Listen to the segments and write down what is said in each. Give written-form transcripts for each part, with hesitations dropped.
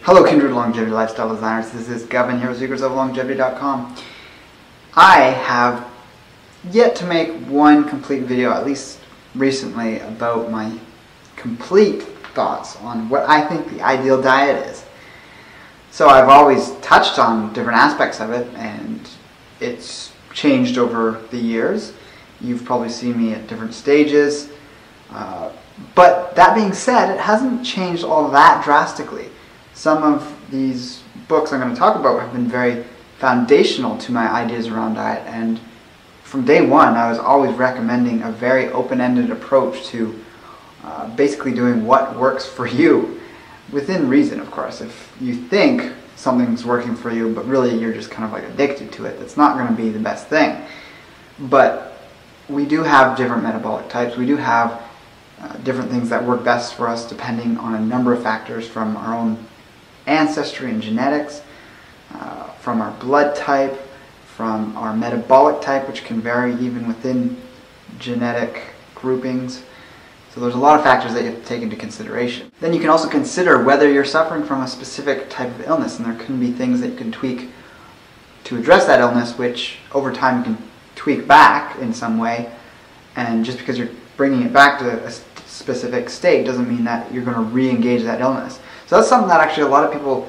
Hello Kindred Longevity Lifestyle Designers, this is Gavin here with SecretsOfLongevity.com. I have yet to make one complete video, at least recently, about my complete thoughts on what I think the ideal diet is. So I've always touched on different aspects of it, and it's changed over the years. You've probably seen me at different stages, but that being said, it hasn't changed all that drastically. Some of these books I'm going to talk about have been very foundational to my ideas around diet, and from day one I was always recommending a very open-ended approach to basically doing what works for you, within reason of course. If you think something's working for you but really you're just kind of like addicted to it, that's not going to be the best thing. But we do have different metabolic types, we do have different things that work best for us depending on a number of factors, from our own ancestry and genetics, from our blood type, from our metabolic type, which can vary even within genetic groupings. So there's a lot of factors that you have to take into consideration. Then you can also consider whether you're suffering from a specific type of illness, and there can be things that you can tweak to address that illness, which over time you can tweak back in some way. And just because you're bringing it back to a specific state doesn't mean that you're going to re-engage that illness. So that's something that actually a lot of people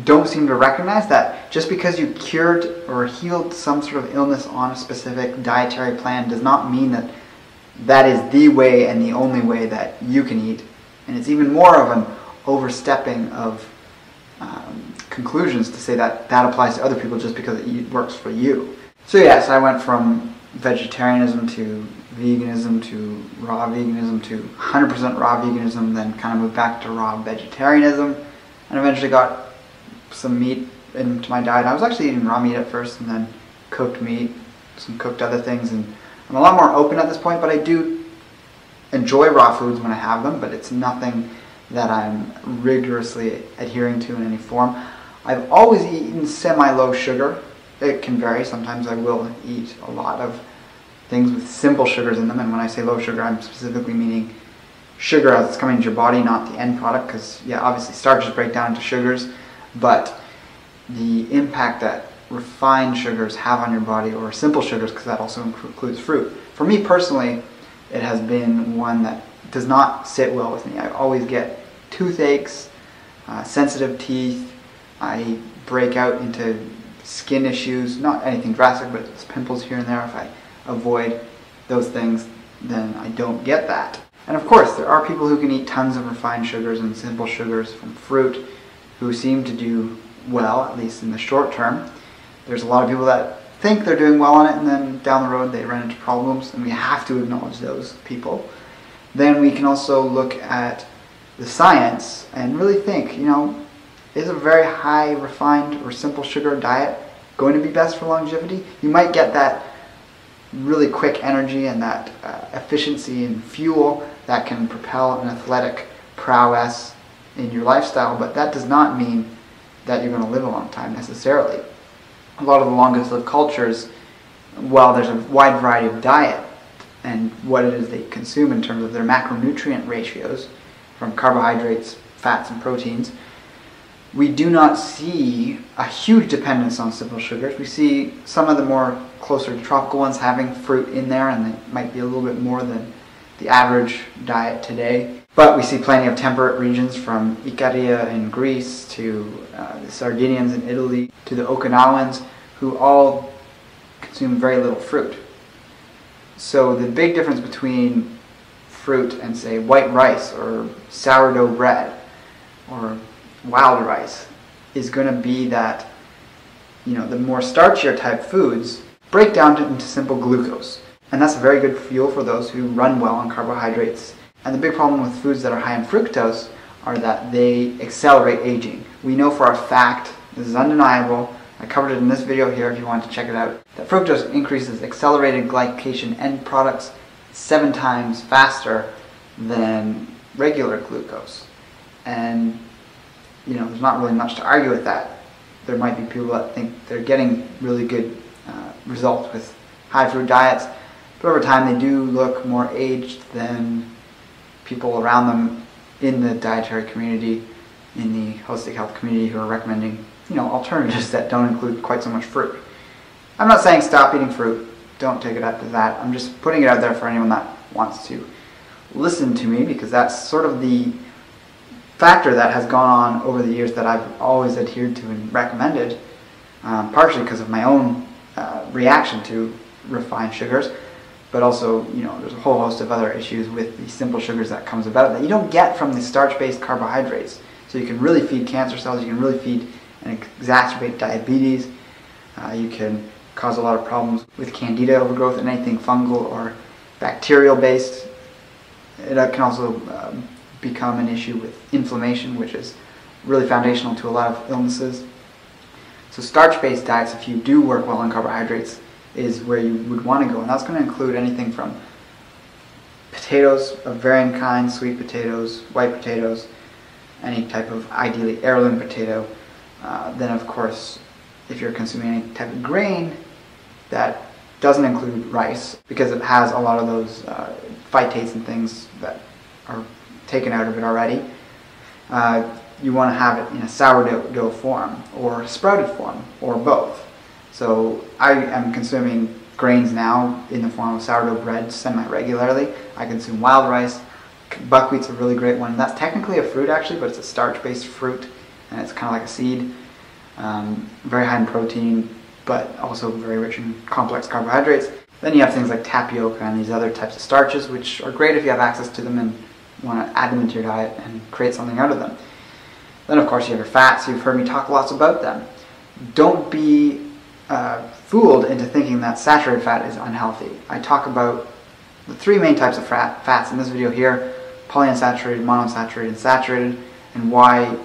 don't seem to recognize, that just because you cured or healed some sort of illness on a specific dietary plan does not mean that that is the way and the only way that you can eat. And it's even more of an overstepping of conclusions to say that that applies to other people just because it works for you. So yes, I went from vegetarianism to veganism to raw veganism to 100% raw veganism, then kind of moved back to raw vegetarianism, and eventually got some meat into my diet. I was actually eating raw meat at first, and then cooked meat, some cooked other things, and I'm a lot more open at this point, but I do enjoy raw foods when I have them, but it's nothing that I'm rigorously adhering to in any form. I've always eaten semi-low sugar. It can vary. Sometimes I will eat a lot of things with simple sugars in them, and when I say low sugar, I'm specifically meaning sugar as it's coming into your body, not the end product, because yeah, obviously starches break down into sugars, but the impact that refined sugars have on your body, or simple sugars, because that also includes fruit. For me personally, it has been one that does not sit well with me. I always get toothaches, sensitive teeth, I break out into skin issues, not anything drastic, but it's pimples here and there. If I avoid those things, then I don't get that. And of course, there are people who can eat tons of refined sugars and simple sugars from fruit who seem to do well, at least in the short term. There's a lot of people that think they're doing well on it, and then down the road they run into problems, and we have to acknowledge those people. Then we can also look at the science and really think, is a very high refined or simple sugar diet going to be best for longevity? You might get that really quick energy and that efficiency and fuel that can propel an athletic prowess in your lifestyle, but that does not mean that you're going to live a long time necessarily. A lot of the longest lived cultures, while there's a wide variety of diet and what it is they consume in terms of their macronutrient ratios, from carbohydrates, fats, and proteins, we do not see a huge dependence on simple sugars. We see some of the more closer to tropical ones having fruit in there, and they might be a little bit more than the average diet today. But we see plenty of temperate regions, from Icaria in Greece to the Sardinians in Italy to the Okinawans, who all consume very little fruit. So the big difference between fruit and, say, white rice or sourdough bread or wild rice is going to be that, the more starchier type foods break down into simple glucose. And that's a very good fuel for those who run well on carbohydrates. And the big problem with foods that are high in fructose are that they accelerate aging. We know for a fact, this is undeniable, I covered it in this video here if you want to check it out, that fructose increases accelerated glycation end products 7 times faster than regular glucose. And there's not really much to argue with that. There might be people that think they're getting really good results with high fruit diets, but over time they do look more aged than people around them in the dietary community in the holistic health community who are recommending, alternatives that don't include quite so much fruit. I'm not saying stop eating fruit. Don't take it up to that. I'm just putting it out there for anyone that wants to listen to me, because that's sort of the factor that has gone on over the years that I've always adhered to and recommended, partially because of my own reaction to refined sugars, but also, there's a whole host of other issues with the simple sugars that comes about that you don't get from the starch-based carbohydrates. So you can really feed cancer cells, you can really feed and exacerbate diabetes, you can cause a lot of problems with candida overgrowth and anything fungal or bacterial-based. It can also become an issue with inflammation, which is really foundational to a lot of illnesses. So starch-based diets, if you do work well on carbohydrates, is where you would want to go, and that's going to include anything from potatoes of varying kinds, sweet potatoes, white potatoes, any type of ideally heirloom potato. Then of course, if you're consuming any type of grain that doesn't include rice, because it has a lot of those phytates and things that are taken out of it already, you want to have it in a sourdough form or sprouted form or both. So I am consuming grains now in the form of sourdough bread semi-regularly. I consume wild rice. Buckwheat's a really great one. That's technically a fruit actually, but it's a starch-based fruit, and it's kind of like a seed. Very high in protein, but also very rich in complex carbohydrates. Then you have things like tapioca and these other types of starches, which are great if you have access to them and want to add them into your diet and create something out of them. Then of course you have your fats. You've heard me talk lots about them. Don't be fooled into thinking that saturated fat is unhealthy. I talk about the three main types of fats in this video here: polyunsaturated, monounsaturated, and saturated, and why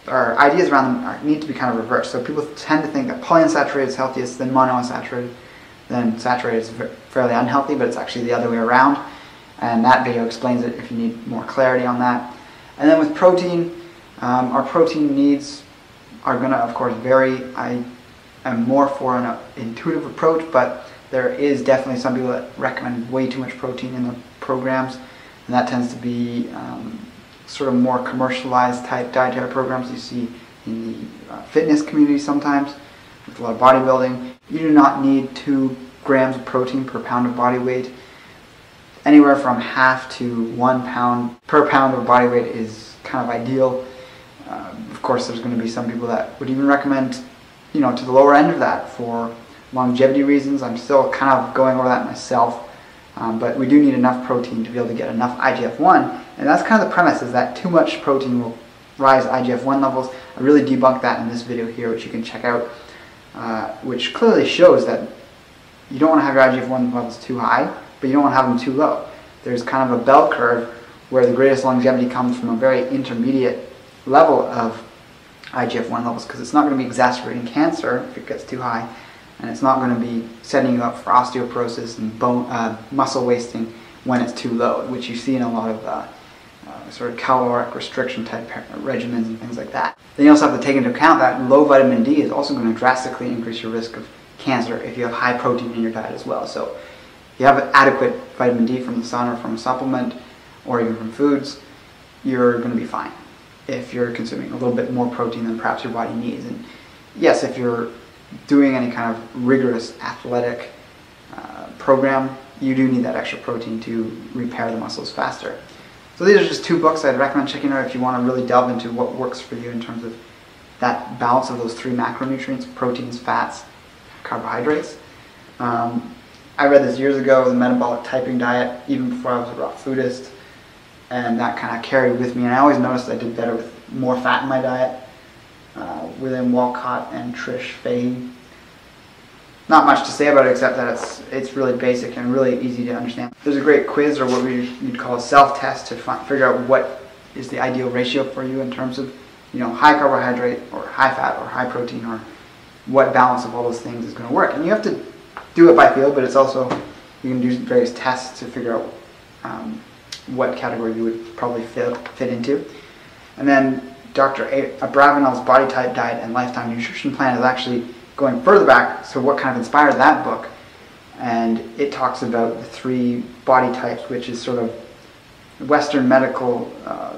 our ideas around them need to be kind of reversed. So people tend to think that polyunsaturated is healthiest, then monounsaturated, then saturated is fairly unhealthy, but it's actually the other way around. And that video explains it if you need more clarity on that. And then with protein, our protein needs are going to, of course, vary. I am more for an intuitive approach, but there is definitely some people that recommend way too much protein in the programs, and that tends to be sort of more commercialized type dietary programs you see in the fitness community sometimes, with a lot of bodybuilding. You do not need 2 grams of protein per pound of body weight. Anywhere from half to 1 pound per pound of body weight is kind of ideal. Of course, there's going to be some people that would even recommend, to the lower end of that for longevity reasons. I'm still kind of going over that myself, but we do need enough protein to be able to get enough IGF-1, and that's kind of the premise, is that too much protein will rise IGF-1 levels. I really debunked that in this video here, which you can check out, which clearly shows that you don't want to have your IGF-1 levels too high, but you don't want to have them too low. There's kind of a bell curve where the greatest longevity comes from a very intermediate level of IGF-1 levels, because it's not going to be exacerbating cancer if it gets too high, and it's not going to be setting you up for osteoporosis and muscle wasting when it's too low, which you see in a lot of sort of caloric restriction type regimens and things like that. Then you also have to take into account that low vitamin D is also going to drastically increase your risk of cancer if you have high protein in your diet as well. So if you have adequate vitamin D from the sun or from a supplement or even from foods, you're going to be fine if you're consuming a little bit more protein than perhaps your body needs. And yes, if you're doing any kind of rigorous athletic program, you do need that extra protein to repair the muscles faster. So these are just 2 books I'd recommend checking out if you want to really delve into what works for you in terms of that balance of those 3 macronutrients: proteins, fats, carbohydrates. I read this years ago, the metabolic typing diet, even before I was a raw foodist, and that kind of carried with me, and I always noticed I did better with more fat in my diet. William Walcott and Trish Fahey. Not much to say about it except that it's really basic and really easy to understand. There's a great quiz, or what you'd call a self-test, to figure out what is the ideal ratio for you in terms of high carbohydrate or high fat or high protein, or what balance of all those things is going to work. And you have to do it by feel, but it's also, you can do various tests to figure out what category you would probably fit into. And then Dr. Abravanel's Body Type Diet and Lifetime Nutrition Plan is actually going further back, so what kind of inspired that book. And it talks about the 3 body types, which is sort of Western medical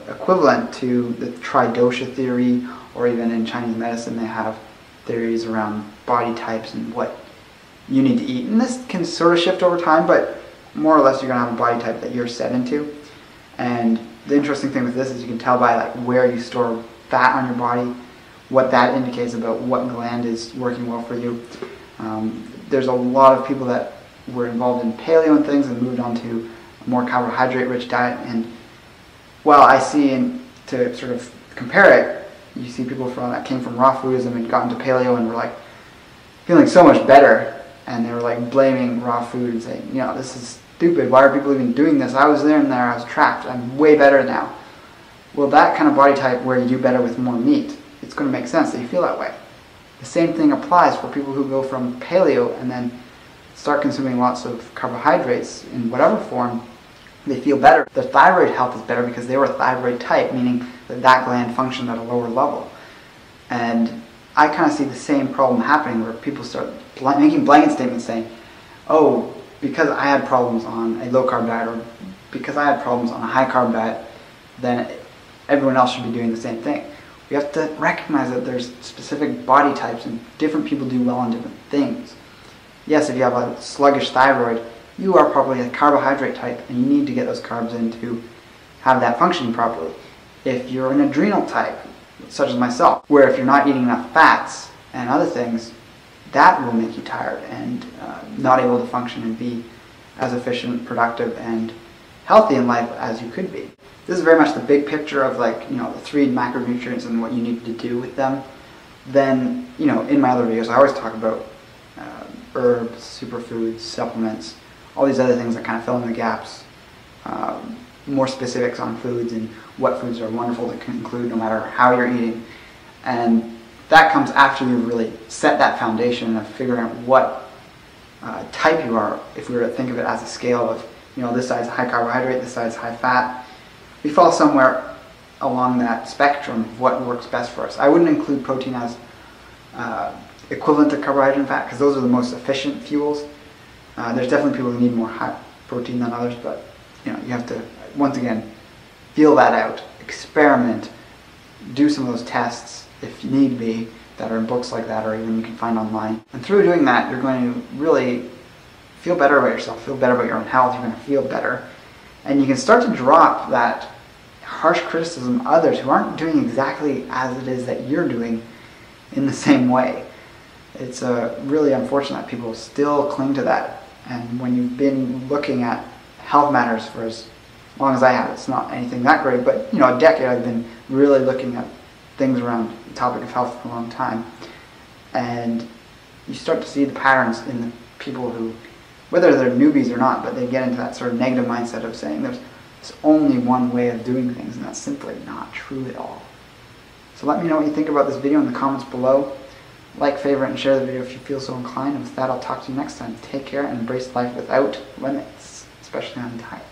equivalent to the tridosha theory, or even in Chinese medicine they have theories around body types and what you need to eat. And this can sort of shift over time, but more or less you're going to have a body type that you're set into. And the interesting thing with this is you can tell by like where you store fat on your body, what that indicates about what gland is working well for you. There's a lot of people that were involved in paleo and things and moved on to a more carbohydrate-rich diet. And while I see, to sort of compare it, you see people that came from raw foodism and got into paleo and were like feeling so much better, and they were like blaming raw food and saying, this is stupid, why are people even doing this? I was there and I was trapped, I'm way better now. Well, that kind of body type where you do better with more meat, it's going to make sense that you feel that way. The same thing applies for people who go from paleo and then start consuming lots of carbohydrates in whatever form. They feel better. Their thyroid health is better because they were a thyroid type, meaning that gland functioned at a lower level. And I kind of see the same problem happening where people start making blanket statements saying, oh, because I had problems on a low-carb diet, or because I had problems on a high-carb diet, then everyone else should be doing the same thing. We have to recognize that there's specific body types and different people do well on different things. Yes, if you have a sluggish thyroid, you are probably a carbohydrate type and you need to get those carbs in to have that functioning properly. If you're an adrenal type, such as myself, where if you're not eating enough fats and other things, that will make you tired and not able to function and be as efficient, productive, and healthy in life as you could be. This is very much the big picture of the 3 macronutrients and what you need to do with them. Then, in my other videos, I always talk about herbs, superfoods, supplements, all these other things that kind of fill in the gaps. More specifics on foods and what foods are wonderful to include no matter how you're eating. And that comes after you've really set that foundation of figuring out what type you are. If we were to think of it as a scale of, this side's high carbohydrate, this side's high fat, we fall somewhere along that spectrum of what works best for us. I wouldn't include protein as equivalent to carbohydrate and fat because those are the most efficient fuels. There's definitely people who need more high protein than others, but you have to, once again, feel that out, experiment, do some of those tests if need be that are in books like that or even you can find online. And through doing that, you're going to really feel better about yourself, feel better about your own health, you're going to feel better. And you can start to drop that harsh criticism of others who aren't doing exactly as it is that you're doing in the same way. It's really unfortunate that people still cling to that. And when you've been looking at health matters for as long as I have, it's not anything that great, but a decade I've been really looking at things around the topic of health for a long time. And you start to see the patterns in the people who, whether they're newbies or not, but they get into that sort of negative mindset of saying there's only one way of doing things, and that's simply not true at all. So let me know what you think about this video in the comments below. Like, favorite, and share the video if you feel so inclined. And with that, I'll talk to you next time. Take care and embrace life without limits, especially on diet.